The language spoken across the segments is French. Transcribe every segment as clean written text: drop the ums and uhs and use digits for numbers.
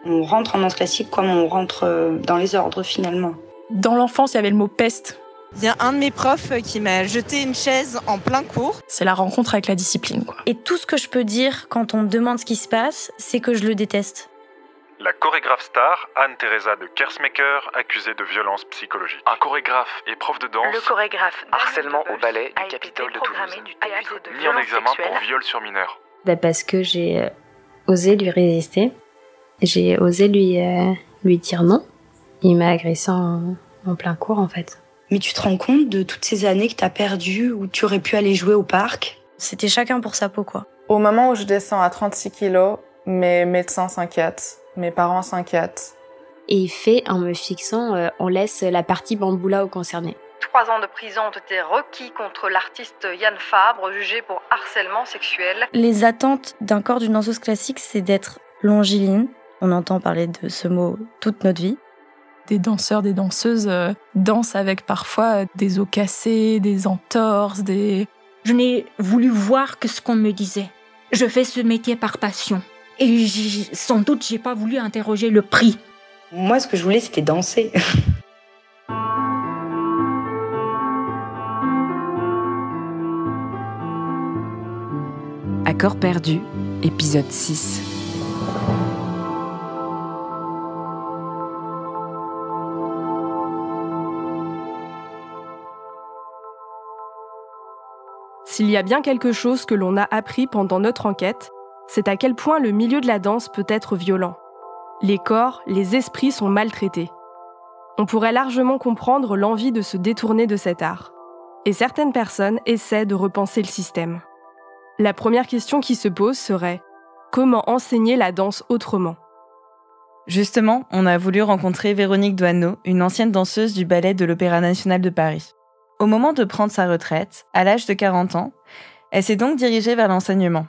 On rentre en danse classique comme on rentre dans les ordres finalement. Dans l'enfance, il y avait le mot peste. Il y a un de mes profs qui m'a jeté une chaise en plein cours. C'est la rencontre avec la discipline, quoi. Et tout ce que je peux dire quand on me demande ce qui se passe, c'est que je le déteste. La chorégraphe star, Anne-Theresa de Kersmaker, accusée de violence psychologique. Un chorégraphe et prof de danse. Le chorégraphe harcèlement au ballet du Capitole de Toulouse. Mis en examen pour viol sur mineur. Parce que j'ai osé lui résister. J'ai osé lui dire non. Il m'a agressé en plein cours, en fait. Mais tu te rends compte de toutes ces années que t'as perdues, où tu aurais pu aller jouer au parc? C'était chacun pour sa peau, quoi. Au moment où je descends à 36 kilos, mes médecins s'inquiètent, mes parents s'inquiètent. Et il fait, en me fixant, on laisse la partie bamboula aux concernés. 3 ans de prison ont été requis contre l'artiste Yann Fabre, jugé pour harcèlement sexuel. Les attentes d'un corps d'une danseuse classique, c'est d'être longiligne. On entend parler de ce mot toute notre vie. Des danseurs, des danseuses dansent avec parfois des os cassés, des entorses, Je n'ai voulu voir que ce qu'on me disait. Je fais ce métier par passion. Et sans doute, j'ai pas voulu interroger le prix. Moi, ce que je voulais, c'était danser. Accord perdu, épisode 6. S'il y a bien quelque chose que l'on a appris pendant notre enquête, c'est à quel point le milieu de la danse peut être violent. Les corps, les esprits sont maltraités. On pourrait largement comprendre l'envie de se détourner de cet art. Et certaines personnes essaient de repenser le système. La première question qui se pose serait « Comment enseigner la danse autrement ?» Justement, on a voulu rencontrer Véronique Doisneau, une ancienne danseuse du ballet de l'Opéra national de Paris. Au moment de prendre sa retraite, à l'âge de 40 ans, elle s'est donc dirigée vers l'enseignement.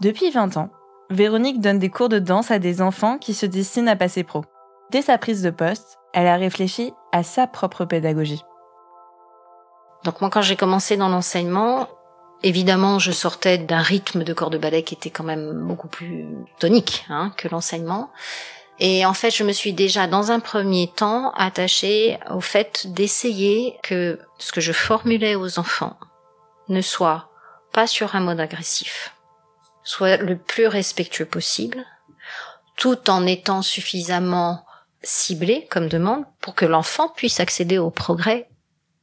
Depuis 20 ans, Véronique donne des cours de danse à des enfants qui se destinent à passer pro. Dès sa prise de poste, elle a réfléchi à sa propre pédagogie. Donc moi, quand j'ai commencé dans l'enseignement, évidemment, je sortais d'un rythme de corps de ballet qui était quand même beaucoup plus tonique que l'enseignement. Et en fait, je me suis déjà, dans un premier temps, attachée au fait d'essayer que ce que je formulais aux enfants ne soit pas sur un mode agressif, soit le plus respectueux possible, tout en étant suffisamment ciblé comme demande pour que l'enfant puisse accéder au progrès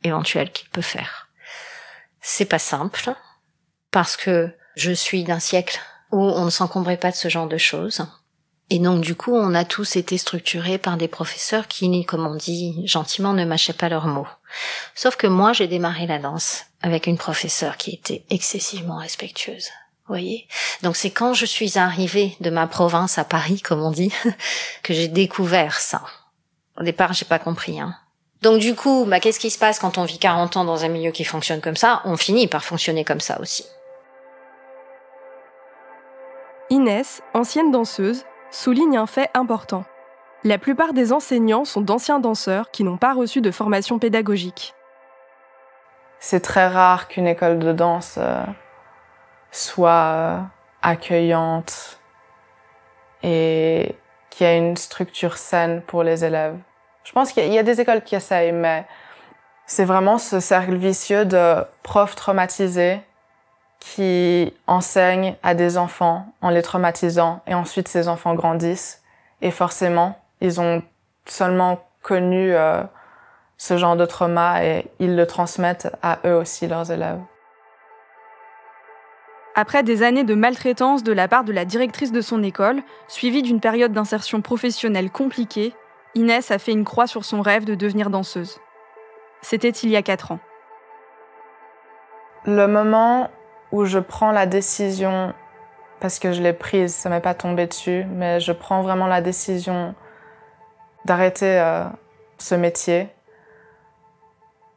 éventuel qu'il peut faire. C'est pas simple, parce que je suis d'un siècle où on ne s'encombrait pas de ce genre de choses. Et donc, du coup, on a tous été structurés par des professeurs qui, comme on dit gentiment, ne mâchaient pas leurs mots. Sauf que moi, j'ai démarré la danse avec une professeure qui était excessivement respectueuse. Vous voyez? Donc, c'est quand je suis arrivée de ma province à Paris, comme on dit, que j'ai découvert ça. Au départ, j'ai pas compris, Donc, du coup, qu'est-ce qui se passe quand on vit 40 ans dans un milieu qui fonctionne comme ça? On finit par fonctionner comme ça aussi. Inès, ancienne danseuse, souligne un fait important. La plupart des enseignants sont d'anciens danseurs qui n'ont pas reçu de formation pédagogique. C'est très rare qu'une école de danse soit accueillante et qu'il y ait une structure saine pour les élèves. Je pense qu'il y a des écoles qui essayent, mais c'est vraiment ce cercle vicieux de profs traumatisés qui enseignent à des enfants en les traumatisant, et ensuite ces enfants grandissent et forcément ils ont seulement connu ce genre de trauma et ils le transmettent à eux aussi, leurs élèves. Après des années de maltraitance de la part de la directrice de son école, suivie d'une période d'insertion professionnelle compliquée, Inès a fait une croix sur son rêve de devenir danseuse. C'était il y a 4 ans. Le moment où je prends la décision, parce que je l'ai prise, ça m'est pas tombé dessus, mais je prends vraiment la décision d'arrêter ce métier.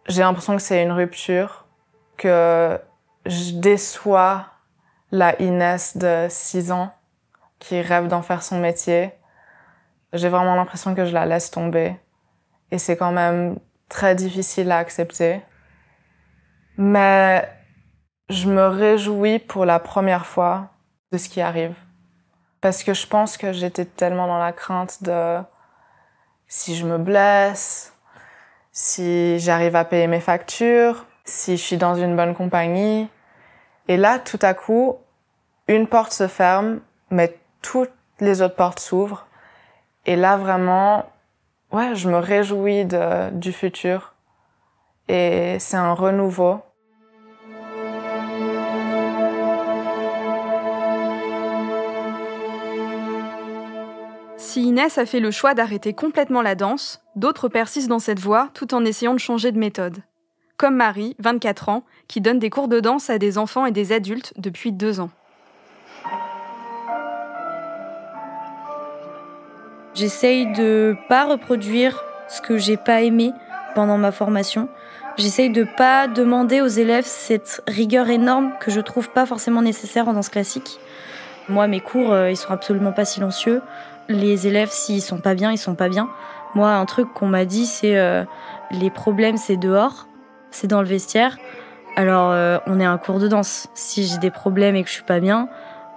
J'ai l'impression que c'est une rupture, que je déçois la Inès de 6 ans qui rêve d'en faire son métier. J'ai vraiment l'impression que je la laisse tomber. Et c'est quand même très difficile à accepter. Mais je me réjouis pour la première fois de ce qui arrive. Parce que je pense que j'étais tellement dans la crainte de si je me blesse, si j'arrive à payer mes factures, si je suis dans une bonne compagnie. Et là, tout à coup, une porte se ferme, mais toutes les autres portes s'ouvrent. Et là, vraiment, ouais, je me réjouis du futur. Et c'est un renouveau. Si Inès a fait le choix d'arrêter complètement la danse, d'autres persistent dans cette voie tout en essayant de changer de méthode. Comme Marie, 24 ans, qui donne des cours de danse à des enfants et des adultes depuis 2 ans. J'essaye de pas reproduire ce que j'ai pas aimé pendant ma formation. J'essaye de pas demander aux élèves cette rigueur énorme que je trouve pas forcément nécessaire en danse classique. Moi, mes cours, ils sont absolument pas silencieux. Les élèves, s'ils sont pas bien, ils sont pas bien. Moi, un truc qu'on m'a dit, c'est les problèmes, c'est dehors, c'est dans le vestiaire. Alors, on est à un cours de danse. Si j'ai des problèmes et que je suis pas bien,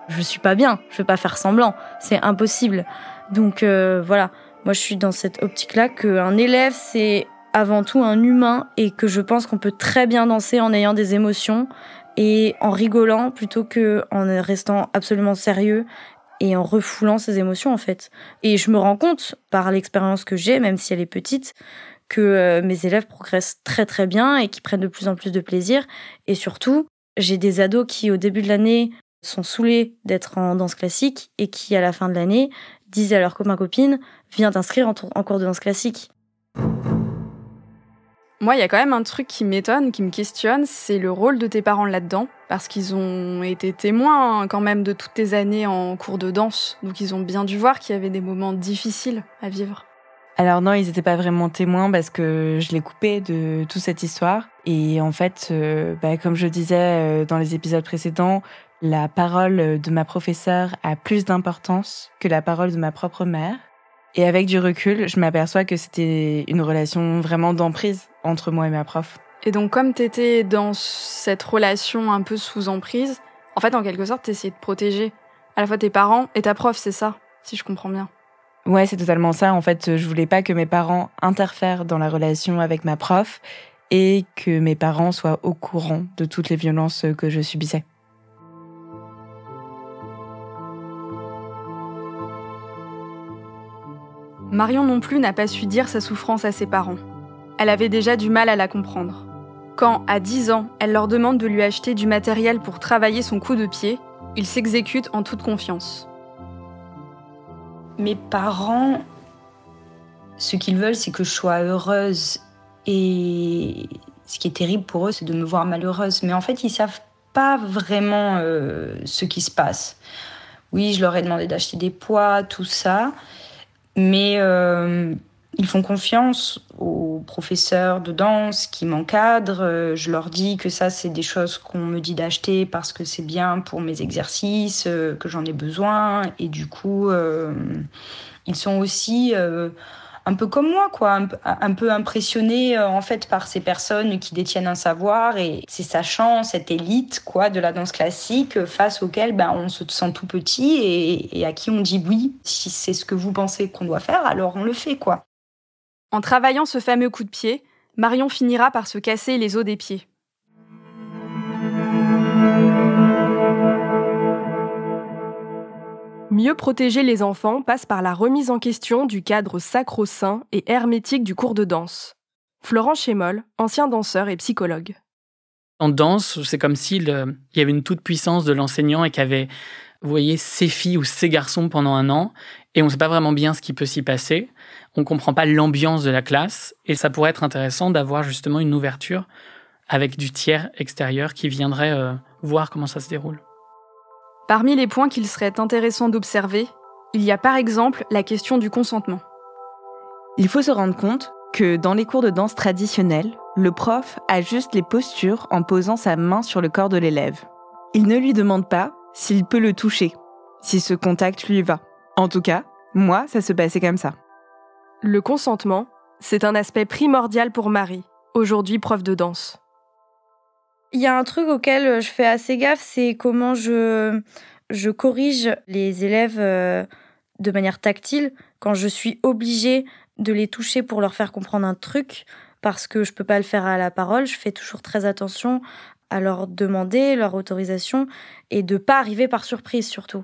je suis pas bien. Je vais pas faire semblant. C'est impossible. Donc voilà, moi je suis dans cette optique-là qu'un élève, c'est avant tout un humain et que je pense qu'on peut très bien danser en ayant des émotions et en rigolant plutôt qu'en restant absolument sérieux et en refoulant ses émotions en fait. Et je me rends compte, par l'expérience que j'ai, même si elle est petite, que mes élèves progressent très très bien et qui prennent de plus en plus de plaisir. Et surtout, j'ai des ados qui au début de l'année sont saoulés d'être en danse classique et qui à la fin de l'année disent à leurs copains-copines « Viens t'inscrire en cours de danse classique ». Moi, il y a quand même un truc qui m'étonne, qui me questionne, c'est le rôle de tes parents là-dedans, parce qu'ils ont été témoins quand même de toutes tes années en cours de danse, donc ils ont bien dû voir qu'il y avait des moments difficiles à vivre. Alors non, ils n'étaient pas vraiment témoins parce que je les coupais de toute cette histoire. Et en fait, comme je disais dans les épisodes précédents, la parole de ma professeure a plus d'importance que la parole de ma propre mère. Et avec du recul, je m'aperçois que c'était une relation vraiment d'emprise entre moi et ma prof. Et donc comme t'étais dans cette relation un peu sous emprise, en fait en quelque sorte t'essayais de protéger à la fois tes parents et ta prof, c'est ça, si je comprends bien. Ouais, c'est totalement ça. En fait, je voulais pas que mes parents interfèrent dans la relation avec ma prof et que mes parents soient au courant de toutes les violences que je subissais. Marion non plus n'a pas su dire sa souffrance à ses parents. Elle avait déjà du mal à la comprendre. Quand, à 10 ans, elle leur demande de lui acheter du matériel pour travailler son coup de pied, ils s'exécutent en toute confiance. Mes parents, ce qu'ils veulent, c'est que je sois heureuse. Et ce qui est terrible pour eux, c'est de me voir malheureuse. Mais en fait, ils savent pas vraiment ce qui se passe. Oui, je leur ai demandé d'acheter des poids, tout ça. Mais ils font confiance aux professeurs de danse qui m'encadrent. Je leur dis que ça, c'est des choses qu'on me dit d'acheter parce que c'est bien pour mes exercices, que j'en ai besoin. Et du coup, ils sont aussi un peu comme moi, quoi, un peu impressionnés en fait par ces personnes qui détiennent un savoir. Et c'est sachant cette élite quoi, de la danse classique face auquel on se sent tout petit et à qui on dit oui. Si c'est ce que vous pensez qu'on doit faire, alors on le fait, quoi. En travaillant ce fameux coup de pied, Marion finira par se casser les os des pieds. Mieux protéger les enfants passe par la remise en question du cadre sacro-saint et hermétique du cours de danse. Florent Chémol, ancien danseur et psychologue. En danse, c'est comme s'il y avait une toute-puissance de l'enseignant et qu'il y avait, vous voyez, ces filles ou ces garçons pendant 1 an, et on ne sait pas vraiment bien ce qui peut s'y passer. On ne comprend pas l'ambiance de la classe, et ça pourrait être intéressant d'avoir justement une ouverture avec du tiers extérieur qui viendrait voir comment ça se déroule. Parmi les points qu'il serait intéressant d'observer, il y a par exemple la question du consentement. Il faut se rendre compte que dans les cours de danse traditionnels, le prof ajuste les postures en posant sa main sur le corps de l'élève. Il ne lui demande pas s'il peut le toucher, si ce contact lui va. En tout cas, moi, ça se passait comme ça. Le consentement, c'est un aspect primordial pour Marie, aujourd'hui prof de danse. Il y a un truc auquel je fais assez gaffe, c'est comment je je corrige les élèves de manière tactile quand je suis obligée de les toucher pour leur faire comprendre un truc, parce que je peux pas le faire à la parole. Je fais toujours très attention à leur demander leur autorisation et de pas arriver par surprise surtout.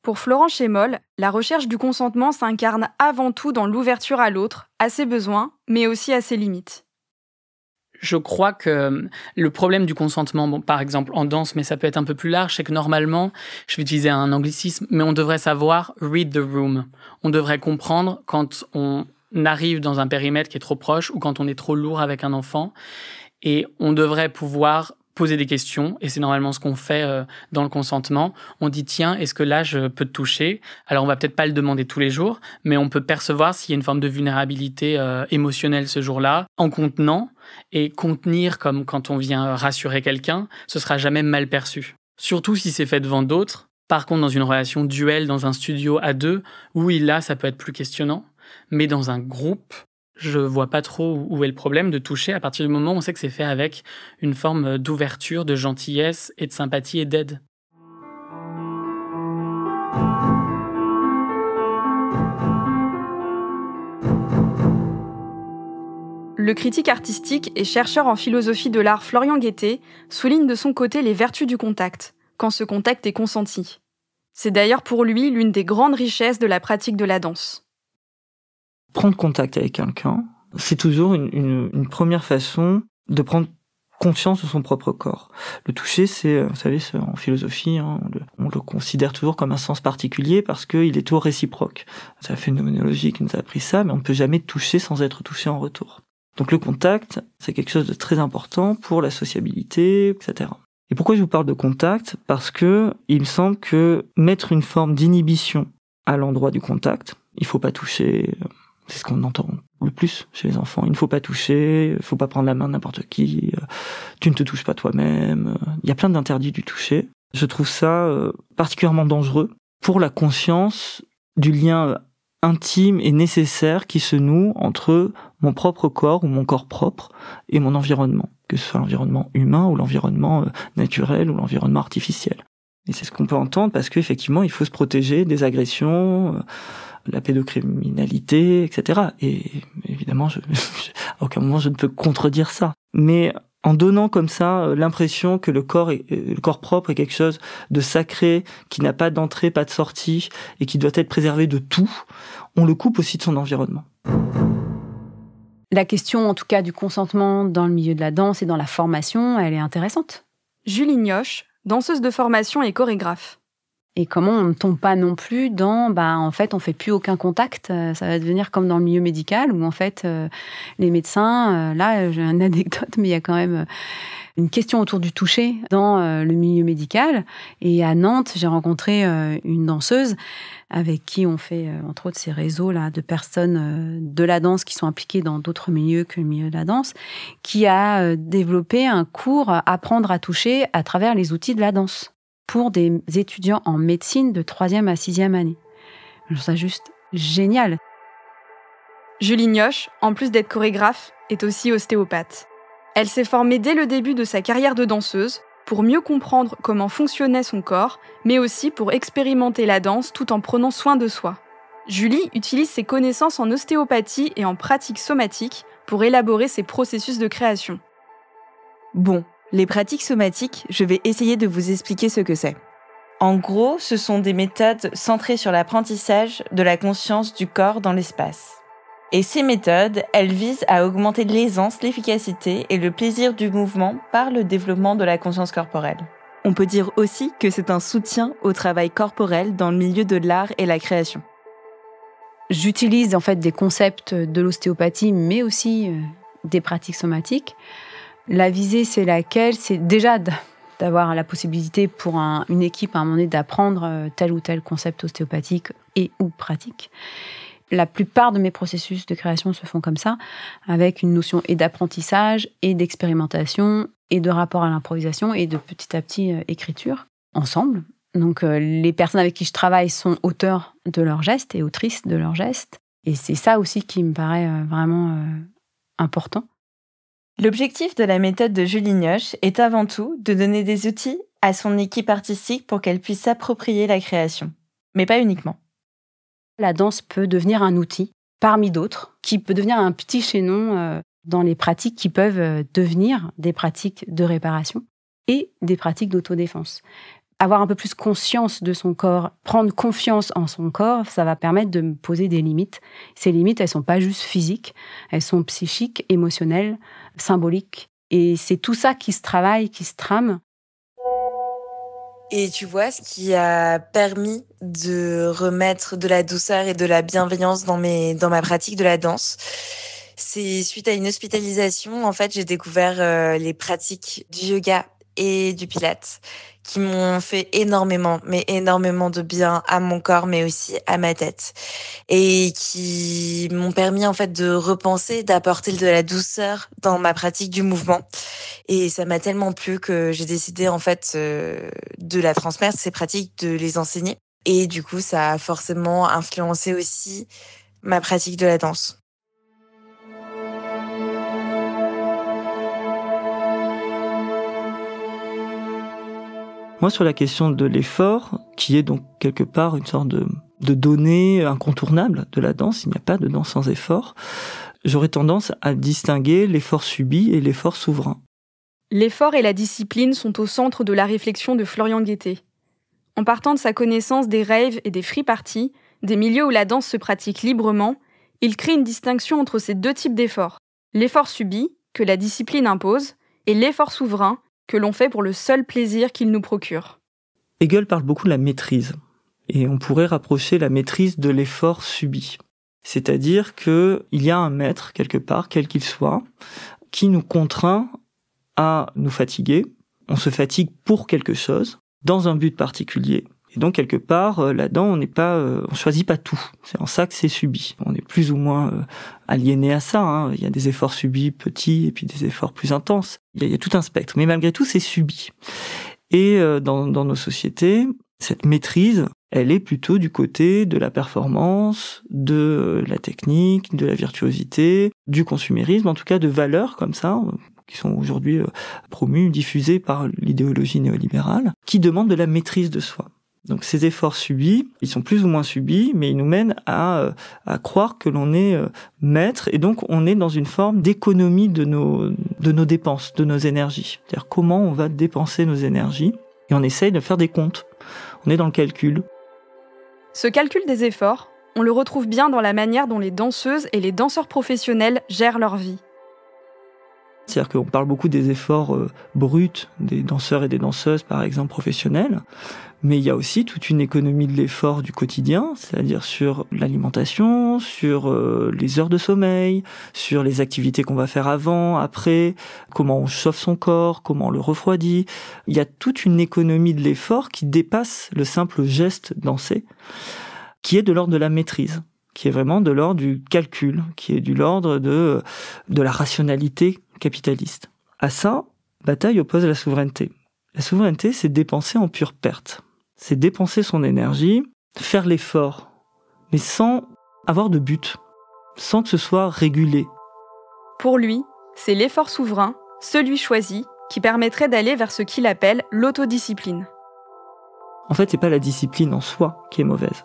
Pour Florent Chémol, la recherche du consentement s'incarne avant tout dans l'ouverture à l'autre, à ses besoins, mais aussi à ses limites. Je crois que le problème du consentement, par exemple en danse, mais ça peut être un peu plus large, c'est que normalement, je vais utiliser un anglicisme, mais on devrait savoir read the room. On devrait comprendre quand on arrive dans un périmètre qui est trop proche ou quand on est trop lourd avec un enfant. Et on devrait pouvoir poser des questions, et c'est normalement ce qu'on fait dans le consentement. On dit, tiens, est-ce que là, je peux te toucher ? Alors, on va peut-être pas le demander tous les jours, mais on peut percevoir s'il y a une forme de vulnérabilité émotionnelle ce jour-là, en contenant, et contenir comme quand on vient rassurer quelqu'un, ce sera jamais mal perçu. Surtout si c'est fait devant d'autres. Par contre, dans une relation duel, dans un studio à deux, oui, là, ça peut être plus questionnant, mais dans un groupe, je vois pas trop où est le problème de toucher à partir du moment où on sait que c'est fait avec une forme d'ouverture, de gentillesse et de sympathie et d'aide. Le critique artistique et chercheur en philosophie de l'art Florian Guettet souligne de son côté les vertus du contact, quand ce contact est consenti. C'est d'ailleurs pour lui l'une des grandes richesses de la pratique de la danse. Prendre contact avec quelqu'un, c'est toujours une première façon de prendre conscience de son propre corps. Le toucher, c'est, vous savez, en philosophie, on le considère toujours comme un sens particulier parce qu'il est toujours réciproque. C'est la phénoménologie qui nous a appris ça, mais on ne peut jamais toucher sans être touché en retour. Donc le contact, c'est quelque chose de très important pour la sociabilité, etc. Et pourquoi je vous parle de contact ? Parce que il me semble que mettre une forme d'inhibition à l'endroit du contact, il faut pas toucher. C'est ce qu'on entend le plus chez les enfants. Il ne faut pas toucher, il ne faut pas prendre la main de n'importe qui, tu ne te touches pas toi-même. Il y a plein d'interdits du toucher. Je trouve ça particulièrement dangereux pour la conscience du lien intime et nécessaire qui se noue entre mon propre corps ou mon corps propre et mon environnement, que ce soit l'environnement humain ou l'environnement naturel ou l'environnement artificiel. Et c'est ce qu'on peut entendre parce qu'effectivement, il faut se protéger des agressions, la pédocriminalité, etc. Et évidemment, à aucun moment je ne peux contredire ça. Mais en donnant comme ça l'impression que le corps propre est quelque chose de sacré, qui n'a pas d'entrée, pas de sortie, et qui doit être préservé de tout, on le coupe aussi de son environnement. La question, en tout cas, du consentement dans le milieu de la danse et dans la formation, elle est intéressante. Julie Nioche, danseuse de formation et chorégraphe. Et comment on ne tombe pas non plus dans, en fait, on fait plus aucun contact. Ça va devenir comme dans le milieu médical où, en fait, les médecins, là, j'ai une anecdote, mais il y a quand même une question autour du toucher dans le milieu médical. Et à Nantes, j'ai rencontré une danseuse avec qui on fait, entre autres, ces réseaux-là de personnes de la danse qui sont impliquées dans d'autres milieux que le milieu de la danse, qui a développé un cours Apprendre à toucher à travers les outils de la danse pour des étudiants en médecine de 3e à 6e année. Je trouve ça juste génial. Julie Nioche, en plus d'être chorégraphe, est aussi ostéopathe. Elle s'est formée dès le début de sa carrière de danseuse pour mieux comprendre comment fonctionnait son corps, mais aussi pour expérimenter la danse tout en prenant soin de soi. Julie utilise ses connaissances en ostéopathie et en pratique somatique pour élaborer ses processus de création. Bon, les pratiques somatiques, je vais essayer de vous expliquer ce que c'est. En gros, ce sont des méthodes centrées sur l'apprentissage de la conscience du corps dans l'espace. Et ces méthodes, elles visent à augmenter l'aisance, l'efficacité et le plaisir du mouvement par le développement de la conscience corporelle. On peut dire aussi que c'est un soutien au travail corporel dans le milieu de l'art et la création. J'utilise en fait des concepts de l'ostéopathie, mais aussi des pratiques somatiques. La visée, c'est laquelle ? C'est déjà d'avoir la possibilité pour une équipe à un moment donné d'apprendre tel ou tel concept ostéopathique et ou pratique. La plupart de mes processus de création se font comme ça, avec une notion et d'apprentissage, et d'expérimentation, et de rapport à l'improvisation, et de petit à petit écriture, ensemble. Donc les personnes avec qui je travaille sont auteurs de leurs gestes et autrices de leurs gestes. Et c'est ça aussi qui me paraît vraiment important. L'objectif de la méthode de Julie Nioche est avant tout de donner des outils à son équipe artistique pour qu'elle puisse s'approprier la création. Mais pas uniquement. La danse peut devenir un outil, parmi d'autres, qui peut devenir un petit chaînon dans les pratiques qui peuvent devenir des pratiques de réparation et des pratiques d'autodéfense. Avoir un peu plus conscience de son corps, prendre confiance en son corps, ça va permettre de me poser des limites. Ces limites, elles sont pas juste physiques, elles sont psychiques, émotionnelles, symboliques. Et c'est tout ça qui se travaille, qui se trame. Et tu vois, ce qui a permis de remettre de la douceur et de la bienveillance dans ma pratique de la danse, c'est suite à une hospitalisation, en fait, j'ai découvert les pratiques du yoga et du pilates qui m'ont fait énormément de bien à mon corps, mais aussi à ma tête. Et qui m'ont permis, en fait, de repenser, d'apporter de la douceur dans ma pratique du mouvement. Et ça m'a tellement plu que j'ai décidé, en fait, de la transmettre, ces pratiques, de les enseigner. Et du coup, ça a forcément influencé aussi ma pratique de la danse. Moi, sur la question de l'effort, qui est donc quelque part une sorte de donnée incontournable de la danse, il n'y a pas de danse sans effort, j'aurais tendance à distinguer l'effort subi et l'effort souverain. L'effort et la discipline sont au centre de la réflexion de Florian Guettet. En partant de sa connaissance des raves et des free parties, des milieux où la danse se pratique librement, il crée une distinction entre ces deux types d'efforts. L'effort subi, que la discipline impose, et l'effort souverain, que l'on fait pour le seul plaisir qu'il nous procure. Hegel parle beaucoup de la maîtrise, et on pourrait rapprocher la maîtrise de l'effort subi. C'est-à-dire qu'il y a un maître, quelque part, quel qu'il soit, qui nous contraint à nous fatiguer. On se fatigue pour quelque chose, dans un but particulier. Et donc, quelque part, là-dedans, on choisit pas tout. C'est en ça que c'est subi. On est plus ou moins aliéné à ça, hein. Il y a des efforts subis petits et puis des efforts plus intenses. Il y a tout un spectre. Mais malgré tout, c'est subi. Et dans nos sociétés, cette maîtrise, elle est plutôt du côté de la performance, de la technique, de la virtuosité, du consumérisme, en tout cas de valeurs comme ça, qui sont aujourd'hui promues, diffusées par l'idéologie néolibérale, qui demandent de la maîtrise de soi. Donc ces efforts subis, ils sont plus ou moins subis, mais ils nous mènent à croire que l'on est maître, et donc on est dans une forme d'économie de nos dépenses, de nos énergies. C'est-à-dire comment on va dépenser nos énergies, et on essaye de faire des comptes. On est dans le calcul. Ce calcul des efforts, on le retrouve bien dans la manière dont les danseuses et les danseurs professionnels gèrent leur vie. C'est-à-dire qu'on parle beaucoup des efforts bruts des danseurs et des danseuses, par exemple, professionnels, mais il y a aussi toute une économie de l'effort du quotidien, c'est-à-dire sur l'alimentation, sur les heures de sommeil, sur les activités qu'on va faire avant, après, comment on chauffe son corps, comment on le refroidit. Il y a toute une économie de l'effort qui dépasse le simple geste dansé, qui est de l'ordre de la maîtrise, qui est vraiment de l'ordre du calcul, qui est de l'ordre de la rationalité capitaliste. À ça, Bataille oppose la souveraineté. La souveraineté, c'est dépenser en pure perte. C'est dépenser son énergie, faire l'effort, mais sans avoir de but, sans que ce soit régulé. Pour lui, c'est l'effort souverain, celui choisi, qui permettrait d'aller vers ce qu'il appelle l'autodiscipline. En fait, c'est pas la discipline en soi qui est mauvaise.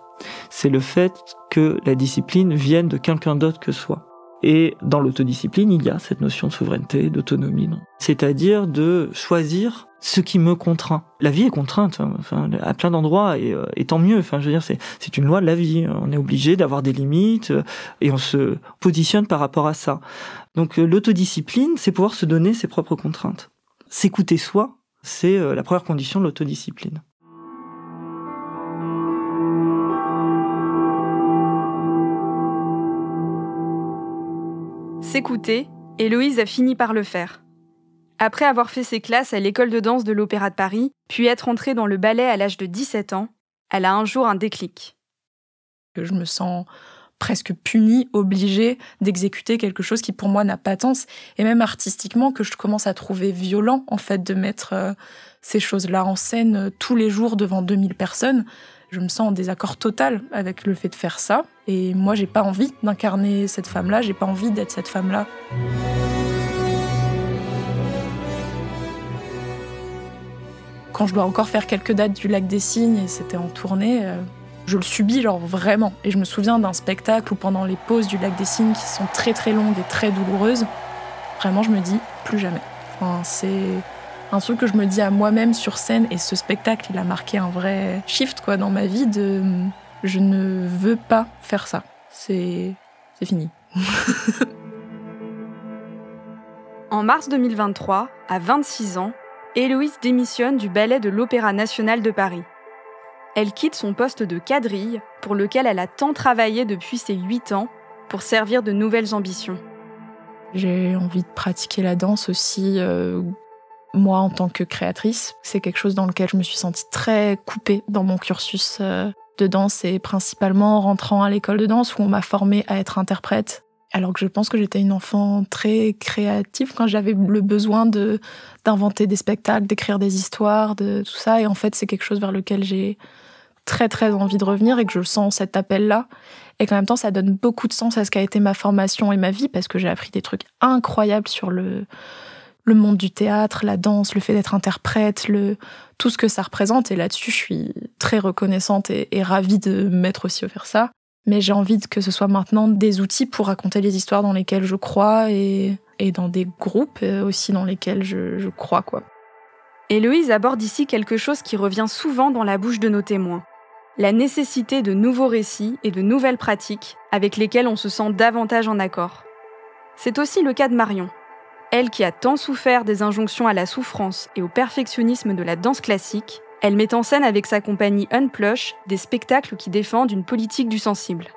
C'est le fait que la discipline vienne de quelqu'un d'autre que soi. Et dans l'autodiscipline, il y a cette notion de souveraineté, d'autonomie. C'est-à-dire de choisir ce qui me contraint. La vie est contrainte, enfin, à plein d'endroits, et tant mieux. Enfin, je veux dire, c'est une loi de la vie. On est obligé d'avoir des limites, et on se positionne par rapport à ça. Donc, l'autodiscipline, c'est pouvoir se donner ses propres contraintes. S'écouter soi, c'est la première condition de l'autodiscipline. S'écouter, Héloïse a fini par le faire. Après avoir fait ses classes à l'école de danse de l'Opéra de Paris, puis être entrée dans le ballet à l'âge de 17 ans, elle a un jour un déclic. Je me sens presque punie, obligée d'exécuter quelque chose qui pour moi n'a pas de sens, et même artistiquement que je commence à trouver violent en fait de mettre ces choses-là en scène tous les jours devant 2000 personnes. Je me sens en désaccord total avec le fait de faire ça. Et moi, j'ai pas envie d'incarner cette femme-là, j'ai pas envie d'être cette femme-là. Quand je dois encore faire quelques dates du Lac des Cygnes, et c'était en tournée, je le subis genre vraiment. Et je me souviens d'un spectacle où pendant les pauses du Lac des Cygnes, qui sont très très longues et très douloureuses, vraiment je me dis plus jamais. Enfin, c'est un truc que je me dis à moi-même sur scène, et ce spectacle, il a marqué un vrai shift quoi, dans ma vie de je ne veux pas faire ça. C'est fini. En mars 2023, à 26 ans, Héloïse démissionne du ballet de l'Opéra national de Paris. Elle quitte son poste de quadrille, pour lequel elle a tant travaillé depuis ses 8 ans, pour servir de nouvelles ambitions. J'ai envie de pratiquer la danse aussi, moi en tant que créatrice. C'est quelque chose dans lequel je me suis sentie très coupée dans mon cursus de danse, et principalement en rentrant à l'école de danse où on m'a formée à être interprète. Alors que je pense que j'étais une enfant très créative quand j'avais le besoin d'inventer des spectacles, d'écrire des histoires, de tout ça. Et en fait, c'est quelque chose vers lequel j'ai très très envie de revenir, et que je sens cet appel-là. Et qu'en même temps, ça donne beaucoup de sens à ce qu'a été ma formation et ma vie, parce que j'ai appris des trucs incroyables sur le monde du théâtre, la danse, le fait d'être interprète, tout ce que ça représente. Et là-dessus, je suis très reconnaissante et ravie de m'être aussi offert ça. Mais j'ai envie que ce soit maintenant des outils pour raconter les histoires dans lesquelles je crois, et dans des groupes aussi dans lesquels je crois, quoi. Héloïse aborde ici quelque chose qui revient souvent dans la bouche de nos témoins. La nécessité de nouveaux récits et de nouvelles pratiques avec lesquelles on se sent davantage en accord. C'est aussi le cas de Marion. Elle qui a tant souffert des injonctions à la souffrance et au perfectionnisme de la danse classique, elle met en scène avec sa compagnie Unplush des spectacles qui défendent une politique du sensible.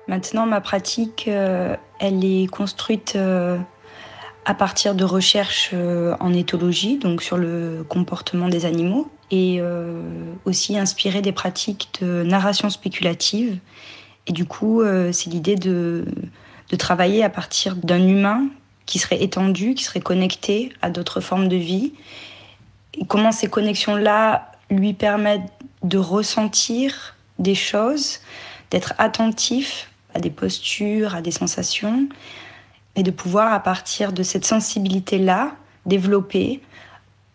Maintenant, ma pratique, elle est construite à partir de recherches en éthologie, donc sur le comportement des animaux, et aussi inspirée des pratiques de narration spéculative. Et du coup, c'est l'idée de travailler à partir d'un humain qui serait étendu, qui serait connecté à d'autres formes de vie. Et comment ces connexions-là lui permettent de ressentir des choses, d'être attentif à des postures, à des sensations, et de pouvoir, à partir de cette sensibilité-là, développer,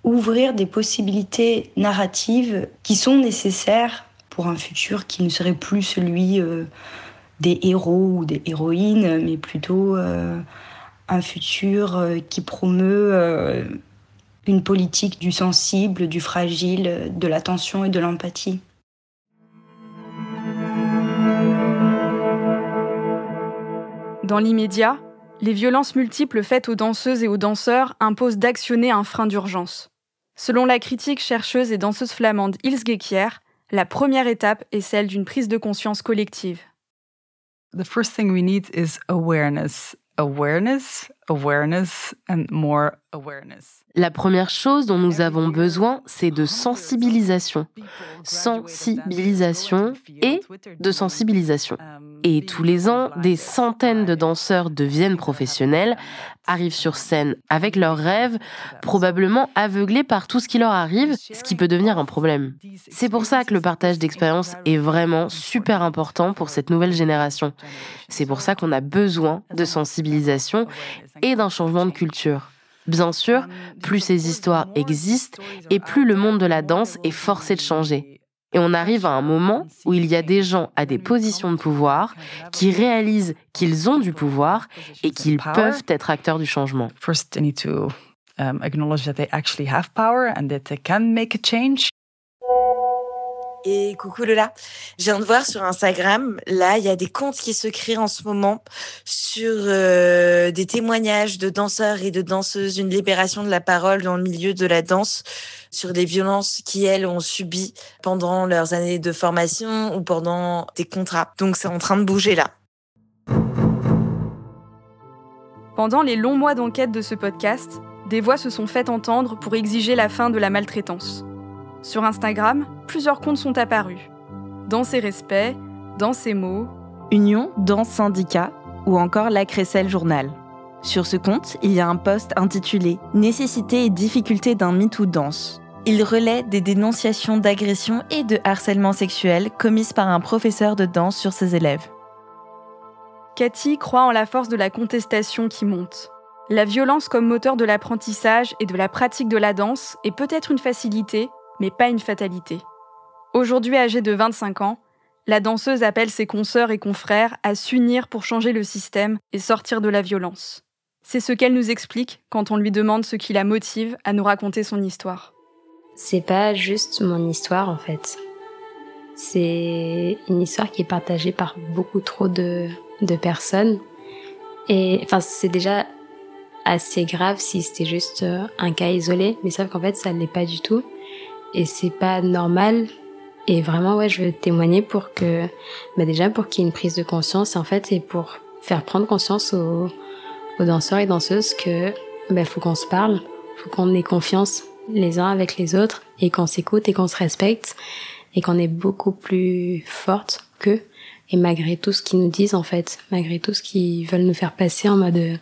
ouvrir des possibilités narratives qui sont nécessaires pour un futur qui ne serait plus celui des héros ou des héroïnes, mais plutôt un futur qui promeut une politique du sensible, du fragile, de l'attention et de l'empathie. Dans l'immédiat, les violences multiples faites aux danseuses et aux danseurs imposent d'actionner un frein d'urgence. Selon la critique chercheuse et danseuse flamande Ilse Gekier, la première étape est celle d'une prise de conscience collective. The first thing we need is awareness. Awareness, awareness and more awareness. La première chose dont nous avons besoin, c'est de sensibilisation. Sensibilisation et de sensibilisation. Et tous les ans, des centaines de danseurs deviennent professionnels, arrivent sur scène avec leurs rêves, probablement aveuglés par tout ce qui leur arrive, ce qui peut devenir un problème. C'est pour ça que le partage d'expériences est vraiment super important pour cette nouvelle génération. C'est pour ça qu'on a besoin de sensibilisation et d'un changement de culture. Bien sûr, plus ces histoires existent et plus le monde de la danse est forcé de changer. Et on arrive à un moment où il y a des gens à des positions de pouvoir qui réalisent qu'ils ont du pouvoir et qu'ils peuvent être acteurs du changement. First, they need to acknowledge that they actually have power and that they can make a change. Et coucou Lola, je viens de voir sur Instagram, là, il y a des comptes qui se créent en ce moment sur des témoignages de danseurs et de danseuses, une libération de la parole dans le milieu de la danse, sur des violences qui, elles, ont subi pendant leurs années de formation ou pendant des contrats. Donc c'est en train de bouger là. Pendant les longs mois d'enquête de ce podcast, des voix se sont faites entendre pour exiger la fin de la maltraitance. Sur Instagram, plusieurs comptes sont apparus. Danse et respect, Danse et mots, Union, Danse, Syndicat ou encore La Crécelle Journal. Sur ce compte, il y a un post intitulé « Nécessité et difficulté d'un MeToo danse ». Il relaie des dénonciations d'agressions et de harcèlement sexuel commises par un professeur de danse sur ses élèves. Cathy croit en la force de la contestation qui monte. La violence comme moteur de l'apprentissage et de la pratique de la danse est peut-être une facilité, mais pas une fatalité. Aujourd'hui âgée de 25 ans, la danseuse appelle ses consoeurs et confrères à s'unir pour changer le système et sortir de la violence. C'est ce qu'elle nous explique quand on lui demande ce qui la motive à nous raconter son histoire. C'est pas juste mon histoire en fait. C'est une histoire qui est partagée par beaucoup trop de personnes. Et enfin, c'est déjà assez grave si c'était juste un cas isolé, mais sauf qu'en fait, ça ne l'est pas du tout. Et c'est pas normal. Et vraiment, ouais, je veux témoigner pour que, déjà pour qu'il y ait une prise de conscience, en fait, et pour faire prendre conscience aux danseurs et danseuses que, faut qu'on se parle, faut qu'on ait confiance les uns avec les autres, et qu'on s'écoute et qu'on se respecte, et qu'on est beaucoup plus forte qu'eux. Et malgré tout ce qu'ils nous disent, en fait, malgré tout ce qu'ils veulent nous faire passer en mode,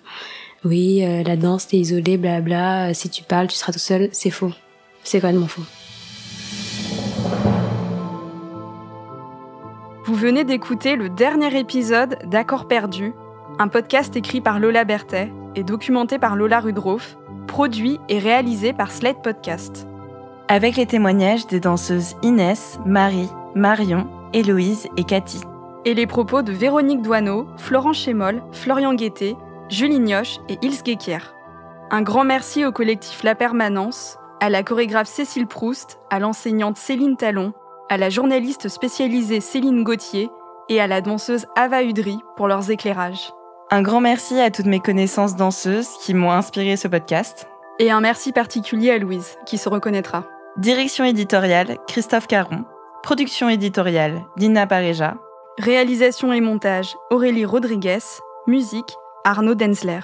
oui, la danse, t'es isolé, blabla, si tu parles, tu seras tout seul, c'est faux. C'est complètement faux. Vous venez d'écouter le dernier épisode d'Accords perdus, un podcast écrit par Lola Berthet et documenté par Lola Rudroff, produit et réalisé par Slate Podcast. Avec les témoignages des danseuses Inès, Marie, Marion, Héloïse et Cathy. Et les propos de Véronique Doineau, Florent Chémol, Florian Guettet, Julie Nioche et Ilse Guéquière. Un grand merci au collectif La Permanence, à la chorégraphe Cécile Proust, à l'enseignante Céline Talon, à la journaliste spécialisée Céline Gauthier et à la danseuse Ava Udry pour leurs éclairages. Un grand merci à toutes mes connaissances danseuses qui m'ont inspiré ce podcast. Et un merci particulier à Louise, qui se reconnaîtra. Direction éditoriale, Christophe Caron. Production éditoriale, Lina Pareja. Réalisation et montage, Aurélie Rodriguez. Musique, Arnaud Denzler.